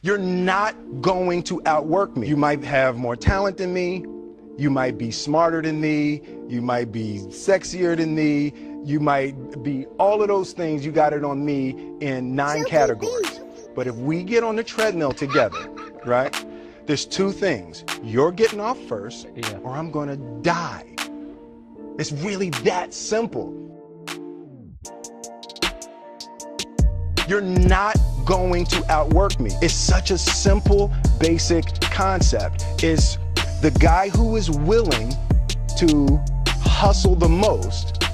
You're not going to outwork me. You might have more talent than me. You might be smarter than me. You might be sexier than me. You might be all of those things. You got it on me in 9 categories. But if we get on the treadmill together, right, there's 2 things. You're getting off first, or I'm gonna die. It's really that simple. You're not going to outwork me. It's such a simple, basic concept. It's the guy who is willing to hustle the most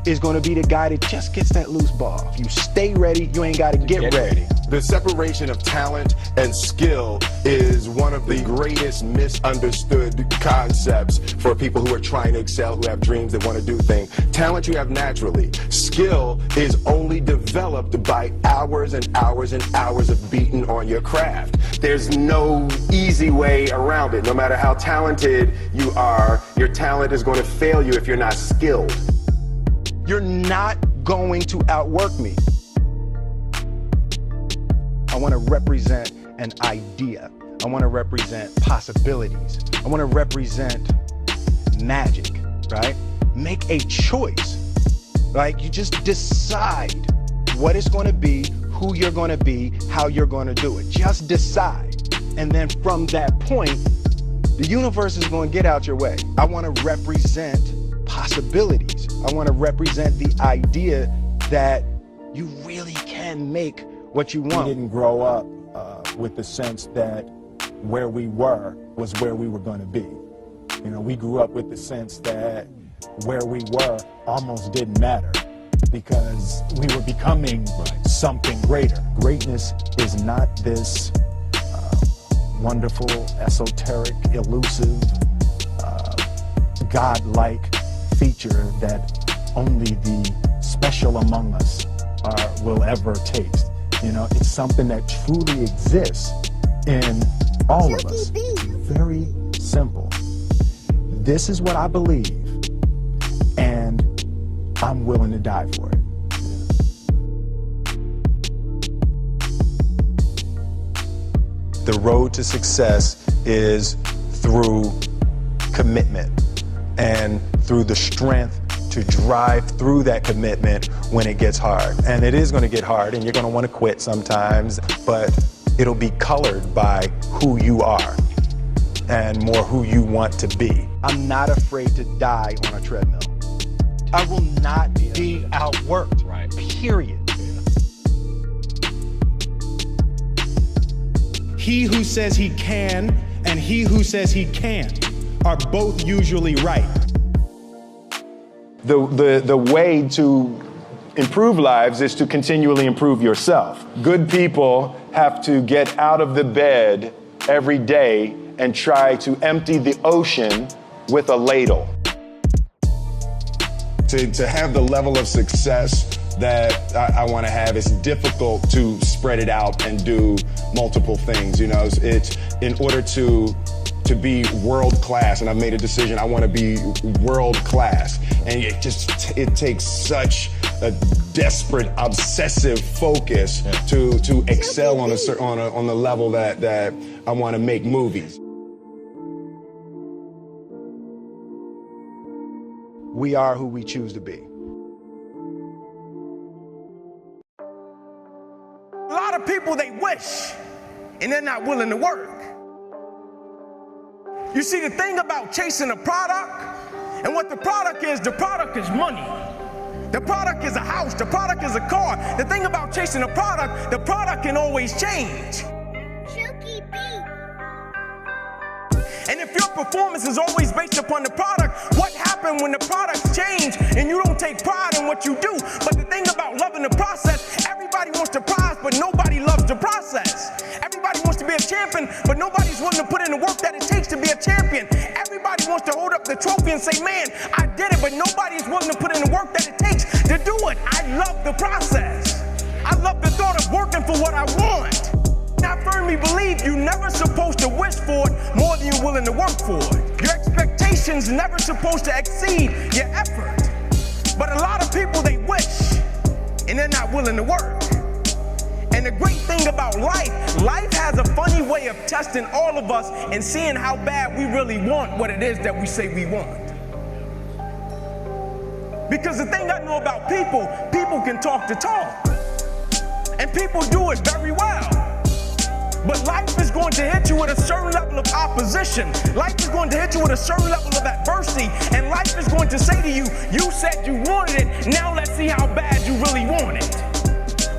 is going to be the guy that just gets that loose ball. If you stay ready, you ain't got to get ready. The separation of talent and skill is one of the greatest misunderstood concepts for people who are trying to excel, who have dreams, that want to do things. Talent you have naturally. Skill is only developed by hours and hours and hours of beating on your craft. There's no easy way around it. No matter how talented you are, your talent is going to fail you if you're not skilled. You're not going to outwork me. I want to represent an idea. I want to represent possibilities. I want to represent magic, right? Make a choice. Like, you just decide what it's going to be, who you're going to be, how you're going to do it. Just decide. And then from that point, the universe is going to get out your way. I want to represent possibilities. I want to represent the idea that you really can make what you want. We didn't grow up with the sense that where we were was where we were going to be. You know, we grew up with the sense that where we were almost didn't matter because we were becoming something greater. Greatness is not this wonderful, esoteric, elusive, godlike feature that only the special among us will ever taste. You know, it's something that truly exists in all of us. Very simple. This is what I believe, and I'm willing to die for it. The road to success is through commitment and through the strength to drive through that commitment when it gets hard. And it is going to get hard, and you're going to want to quit sometimes, but it'll be colored by who you are and more who you want to be. I'm not afraid to die on a treadmill. I will not be outworked, period. He who says he can and he who says he can't are both usually right. The way to improve lives is to continually improve yourself. Good people have to get out of the bed every day and try to empty the ocean with a ladle. To have the level of success that I want to have, it's difficult to spread it out and do multiple things. You know, it's in order to be world class, and I've made a decision, I want to be world class. And it takes such a desperate, obsessive focus to excel on the level that I want to make movies. We are who we choose to be. A lot of people, they wish, and they're not willing to work. You see, the thing about chasing a product, and what the product is money. The product is a house, the product is a car. The thing about chasing a product, the product can always change. And if your performance is always based upon the product, what happens when the products change and you don't take pride in what you do? But the thing about loving the process, everybody wants the prize, but nobody loves the process. Everybody wants to be a champion, but nobody's willing to put in the work that it takes to be a champion. Everybody wants to hold up the trophy and say, man, I did it, but nobody's willing to put in the work that it takes to do it. I love the process. I love the thought of working for what I want. I firmly believe you're never supposed to wish for it more than you're willing to work for it. Your expectations never supposed to exceed your effort. But a lot of people, they wish, and they're not willing to work. And the great thing about life has a funny way of testing all of us and seeing how bad we really want what it is that we say we want. Because the thing I know about people, people can talk the talk. And people do it very well. But life is going to hit you with a certain level of opposition. Life is going to hit you with a certain level of adversity. And life is going to say to you, you said you wanted it, now let's see how bad you really want it.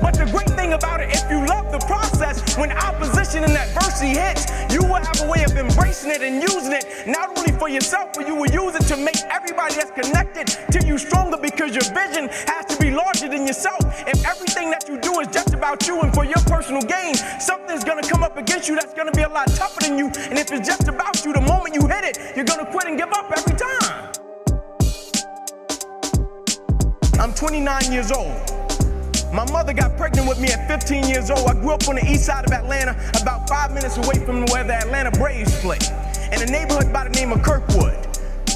But the great thing about it, if you love the process, when opposition and adversity hits, you will have a way of embracing it and using it, not only for yourself, but you will use it to make everybody that's connected to you stronger, because your vision has to be larger than yourself. If everything that you do is just about you and for your personal gain, something's gonna come up against you that's gonna be a lot tougher than you. And if it's just about you, the moment you hit it, you're gonna quit and give up every time. I'm 29 years old. My mother got pregnant with me at 15 years old. I grew up on the east side of Atlanta, about 5 minutes away from where the Atlanta Braves play, in a neighborhood by the name of Kirkwood.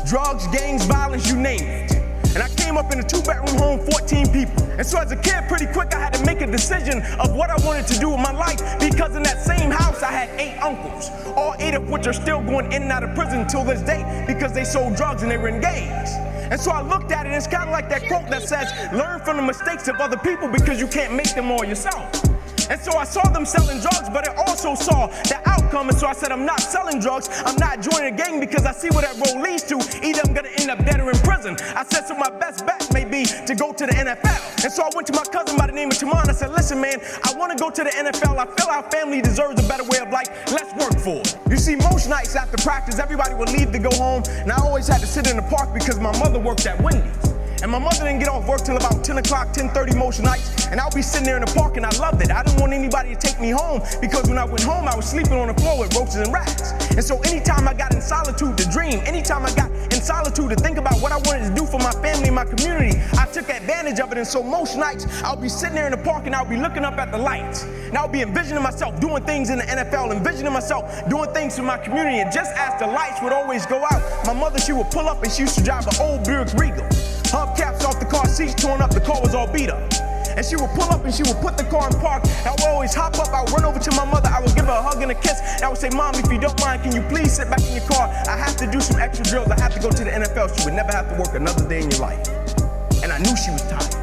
Drugs, gangs, violence, you name it. And I came up in a 2-bedroom home, 14 people. And so as a kid, pretty quick, I had to make a decision of what I wanted to do with my life, because in that same house, I had 8 uncles, all 8 of which are still going in and out of prison until this day because they sold drugs and they were in gangs. And so I looked at it, and it's kind of like that quote that says, learn from the mistakes of other people because you can't make them all yourself. And so I saw them selling drugs, but I also saw the outcome. And so I said, I'm not selling drugs. I'm not joining a gang, because I see where that road leads to. Either I'm gonna end up dead or in prison. I said, so my best bet may be to go to the NFL. And so I went to my cousin by the name of Timon. I said, listen, man, I wanna go to the NFL. I feel our family deserves a better way of life. Let's work for it. You see, most nights after practice, everybody would leave to go home. And I always had to sit in the park because my mother worked at Wendy's. And my mother didn't get off work till about 10 o'clock, 10:30 most nights. And I'll be sitting there in the park, and I loved it. I didn't want anybody to take me home, because when I went home, I was sleeping on the floor with roaches and rats. And so anytime I got in solitude to dream, anytime I got in solitude to think about what I wanted to do for my family and my community, I took advantage of it. And so most nights, I'll be sitting there in the park, and I'll be looking up at the lights. And I'll be envisioning myself doing things in the NFL, envisioning myself doing things for my community. And just as the lights would always go out, my mother, she would pull up, and she used to drive an old Buick Regal. Hubcaps off the car seats torn up, the car was all beat up. And she would pull up and she would put the car in park. I would always hop up, I would run over to my mother, I would give her a hug and a kiss. And I would say, Mom, if you don't mind, can you please sit back in your car? I have to do some extra drills, I have to go to the NFL. She would never have to work another day in your life. And I knew she was tired.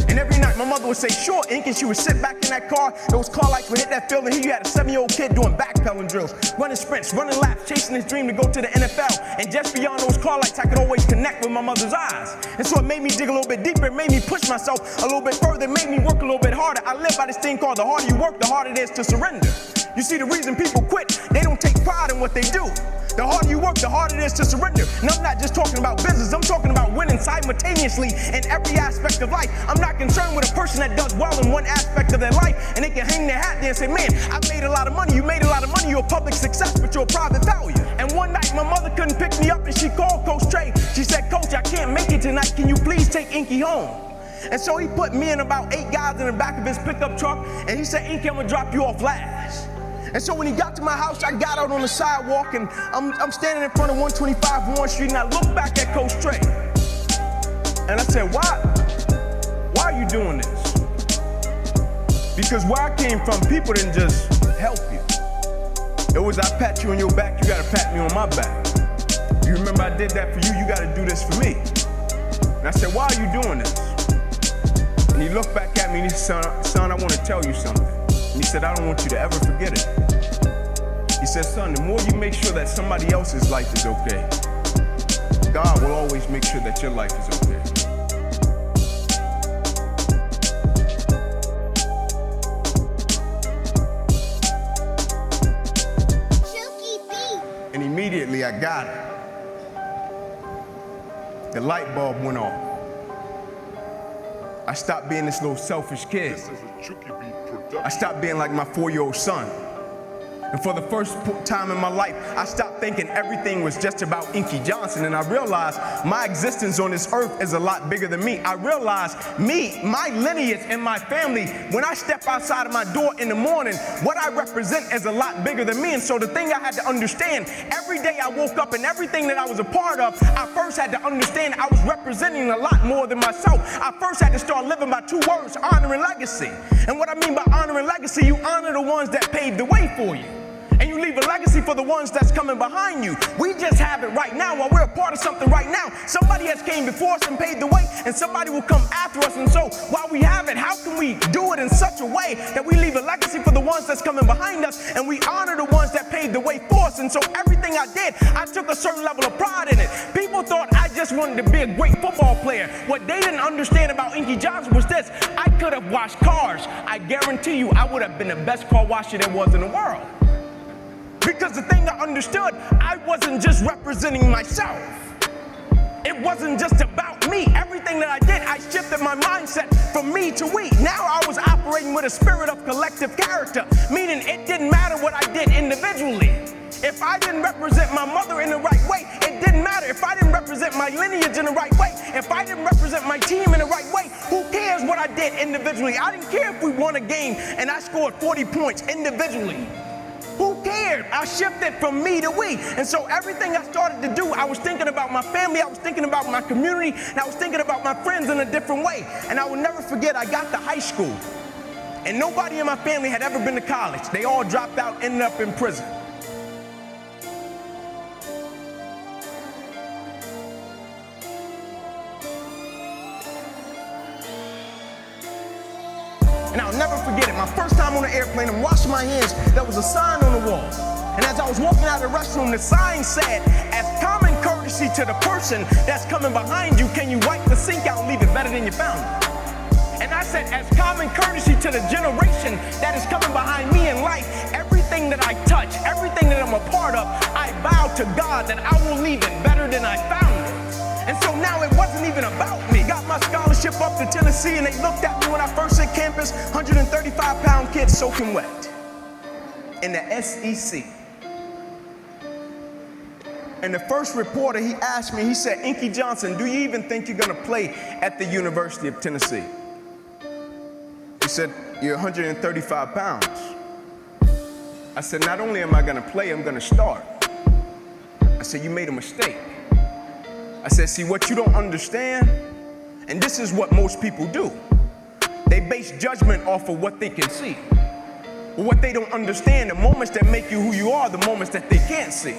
And every night my mother would say, sure, Ink, and she would sit back in that car. Those car lights would hit that field, and here you had a 7-year-old kid doing backpedaling drills, running sprints, running laps, chasing his dream to go to the NFL. And just beyond those car lights, I could always connect with my mother's eyes. And so it made me dig a little bit deeper, it made me push myself a little bit further, it made me work a little bit harder. I live by this thing called the harder you work, the harder it is to surrender. You see, the reason people quit, they don't take pride in what they do. The harder you work, the harder it is to surrender. And I'm not just talking about business, I'm talking about winning simultaneously in every aspect of life. I'm not concerned with a person that does well in one aspect of their life and they can hang their hat there and say, man, I made a lot of money. You made a lot of money, you're a public success, but you're a private failure. And one night my mother couldn't pick me up, and she called Coach Trey. She said, Coach, I can't make it tonight. Can you please take Inky home? And so he put me and about 8 guys in the back of his pickup truck, and he said, Inky, I'm gonna drop you off last. And so when he got to my house, I got out on the sidewalk, and I'm standing in front of 125 Warren Street, and I looked back at Coach Trey. And I said, why are you doing this? Because where I came from, people didn't just help you. It was, I pat you on your back, you gotta pat me on my back. You remember I did that for you, you gotta do this for me. And I said, why are you doing this? And he looked back at me and he said, son, I wanna tell you something. And he said, I don't want you to ever forget it. He said, son, the more you make sure that somebody else's life is okay, God will always make sure that your life is okay. And immediately I got it. The light bulb went off. I stopped being this little selfish kid. I stopped being like my 4-year-old son. And for the first time in my life, I stopped thinking everything was just about Inky Johnson, and I realized my existence on this earth is a lot bigger than me. I realized my lineage and my family, when I step outside of my door in the morning, what I represent is a lot bigger than me. And so the thing I had to understand, every day I woke up and everything that I was a part of, I first had to understand I was representing a lot more than myself. I first had to start living by 2 words, honor and legacy. And what I mean by honor and legacy, you honor the ones that paved the way for you. leave a legacy for the ones that's coming behind you. We just have it right now while we're a part of something right now. Somebody has came before us and paved the way, and somebody will come after us. And so while we have it, how can we do it in such a way that we leave a legacy for the ones that's coming behind us, and we honor the ones that paved the way for us? And so everything I did, I took a certain level of pride in it. People thought I just wanted to be a great football player. What they didn't understand about Inky Johnson was this: I could have washed cars. I guarantee you I would have been the best car washer there was in the world. Because the thing I understood, I wasn't just representing myself. It wasn't just about me. Everything that I did, I shifted my mindset from me to we. Now I was operating with a spirit of collective character, meaning it didn't matter what I did individually. If I didn't represent my mother in the right way, it didn't matter. If I didn't represent my lineage in the right way, if I didn't represent my team in the right way, who cares what I did individually? I didn't care if we won a game and I scored 40 points individually. Who cared? I shifted from me to we. And so everything I started to do, I was thinking about my family, I was thinking about my community, and I was thinking about my friends in a different way. And I will never forget, I got to high school, and nobody in my family had ever been to college. They all dropped out, ended up in prison. And I'll never forget it. My first time on an airplane, I'm washing my hands. There was a sign on the wall. And as I was walking out of the restroom, the sign said, "As common courtesy to the person that's coming behind you, can you wipe the sink out and leave it better than you found it?" And I said, as common courtesy to the generation that is coming behind me in life, everything that I touch, everything that I'm a part of, I vow to God that I will leave it better than I found it. And so now it wasn't even about me. Got my scholarship up to Tennessee, and they looked at me when I first hit campus, 135-pound kid soaking wet in the SEC. And the first reporter, he asked me, he said, "Inky Johnson, do you even think you're gonna play at the University of Tennessee?" He said, "You're 135 pounds. I said, "Not only am I gonna play, I'm gonna start." I said, "You made a mistake." I said, "See, what you don't understand," and this is what most people do, they base judgment off of what they can see. But what they don't understand, the moments that make you who you are, the moments that they can't see.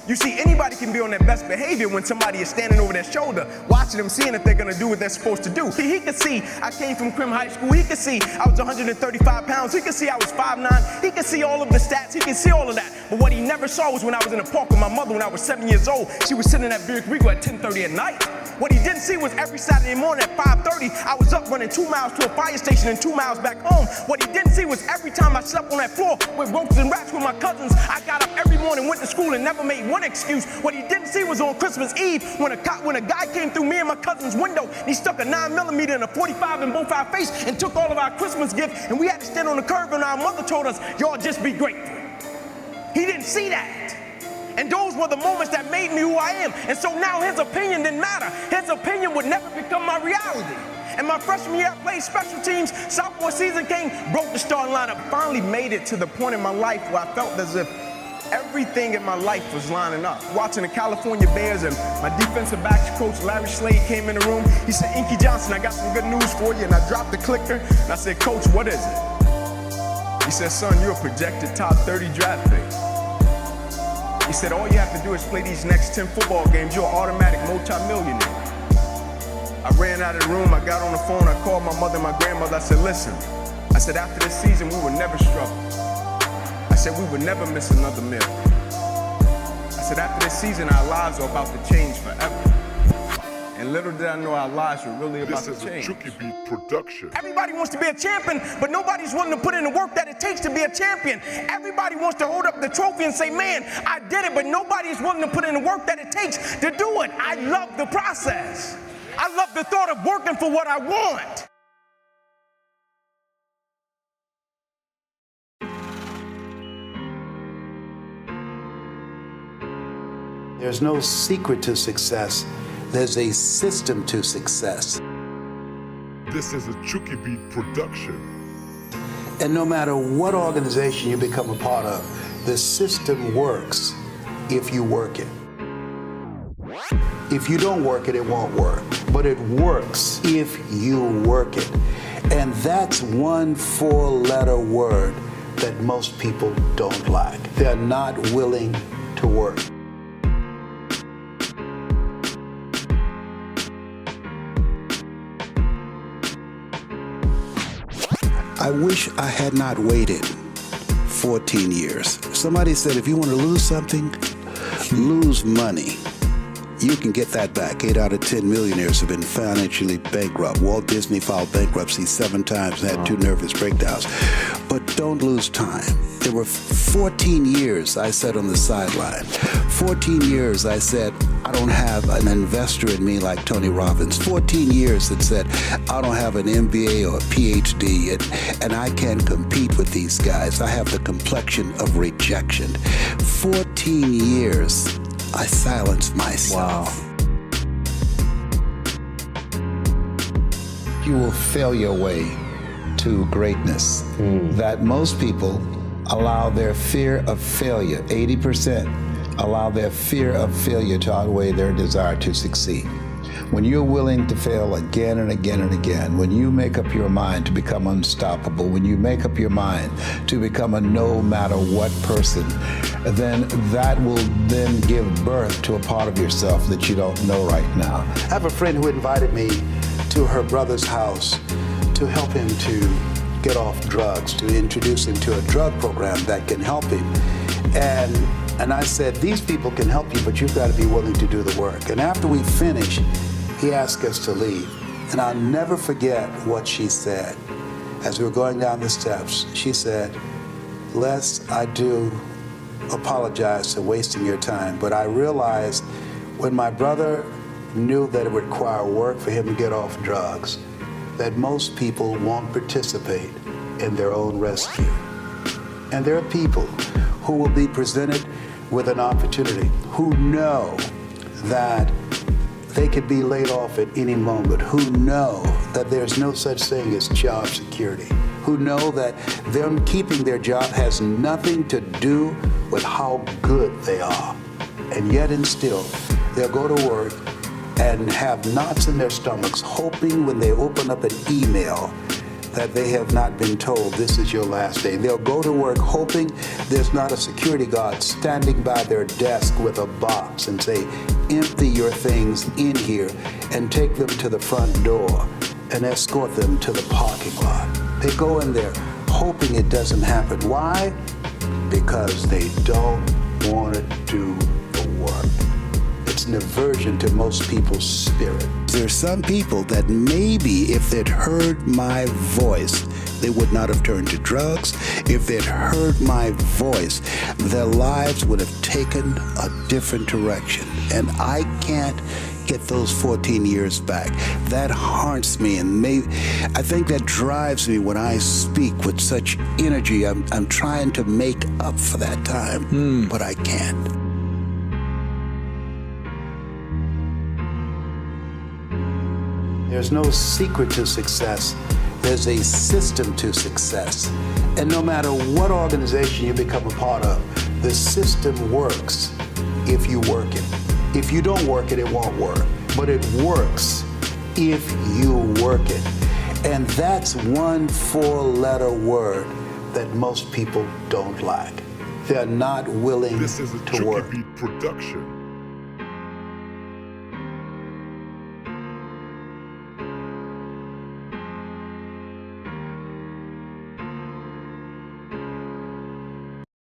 You see, anybody can be on their best behavior when somebody is standing over their shoulder, watching them, seeing if they're gonna do what they're supposed to do. He could see I came from Crim High School. He could see I was 135 pounds. He could see I was 5'9". He could see all of the stats. He could see all of that. But what he never saw was when I was in the park with my mother when I was 7 years old. She was sitting at Buick Regal at 10:30 at night. What he didn't see was every Saturday morning at 5:30, I was up running 2 miles to a fire station and 2 miles back home. What he didn't see was every time I slept on that floor with ropes and rats with my cousins, I got up every morning, went to school, and never made one excuse. What he didn't see was on Christmas Eve when a guy came through me and my cousin's window, and he stuck a 9mm and a 45 in both our face and took all of our Christmas gifts, and we had to stand on the curb, and our mother told us, "Y'all just be grateful." He didn't see that. And those were the moments that made me who I am. And so now his opinion didn't matter. His opinion would never become my reality. And my freshman year, I played special teams. Sophomore season came, broke the starting lineup. Finally made it to the point in my life where I felt as if everything in my life was lining up. Watching the California Bears, and my defensive backs coach, Larry Slade, came in the room. He said, "Inky Johnson, I got some good news for you." And I dropped the clicker, and I said, "Coach, what is it?" He said, "Son, you're a projected top 30 draft pick." He said, "All you have to do is play these next 10 football games. You're an automatic multi-millionaire." I ran out of the room. I got on the phone. I called my mother and my grandmother. I said, "Listen," I said, "after this season, we would never struggle." I said, "We would never miss another meal." I said, "After this season, our lives are about to change forever." And little did I know our lives were really about to change. This is a Chucky Beat production. Everybody wants to be a champion, but nobody's willing to put in the work that it takes to be a champion. Everybody wants to hold up the trophy and say, "Man, I did it," but nobody's willing to put in the work that it takes to do it. I love the process. I love the thought of working for what I want. There's no secret to success. There's a system to success. This is a Chucky Beat production. And no matter what organization you become a part of, the system works if you work it. If you don't work it, it won't work. But it works if you work it. And that's one 4-letter word: that most people don't like. They're not willing to work. I wish I had not waited 14 years. Somebody said if you want to lose something, lose money. You can get that back. 8 out of 10 millionaires have been financially bankrupt. Walt Disney filed bankruptcy 7 times and had 2 nervous breakdowns. But don't lose time. There were 14 years I sat on the sideline. 14 years I said, I don't have an investor in me like Tony Robbins. 14 years that said, I don't have an MBA or a PhD, and I can't compete with these guys. I have the complexion of rejection. 14 years I silenced myself. Wow. You will fail your way to greatness. That most people allow their fear of failure, 80%, allow their fear of failure to outweigh their desire to succeed. When you're willing to fail again and again and again, when you make up your mind to become unstoppable, when you make up your mind to become a no matter what person, then that will then give birth to a part of yourself that you don't know right now. I have a friend who invited me to her brother's house to help him to get off drugs, to introduce him to a drug program that can help him. And I said, these people can help you, but you've got to be willing to do the work. And after we finished, he asked us to leave. And I'll never forget what she said. As we were going down the steps, she said, Les, I do apologize for wasting your time, but I realized when my brother knew that it would require work for him to get off drugs, that most people won't participate in their own rescue. And there are people who will be presented with an opportunity, who know that they could be laid off at any moment, who know that there's no such thing as job security, who know that them keeping their job has nothing to do with how good they are. And yet and still, they'll go to work and have knots in their stomachs, hoping when they open up an email that they have not been told this is your last day. They'll go to work hoping there's not a security guard standing by their desk with a box and say, empty your things in here and take them to the front door and escort them to the parking lot. They go in there hoping it doesn't happen. Why? Because they don't want to do the work. It's an aversion to most people's spirit. There are some people that maybe if they'd heard my voice, they would not have turned to drugs. If they'd heard my voice, their lives would have taken a different direction. And I can't get those 14 years back. That haunts me, and I think that drives me when I speak with such energy. I'm trying to make up for that time, but I can't. There's no secret to success. There's a system to success. And no matter what organization you become a part of, the system works if you work it. If you don't work it, it won't work. But it works if you work it. And that's one 4-letter word that most people don't like. They're not willing to work. This is a Chucky Beat production.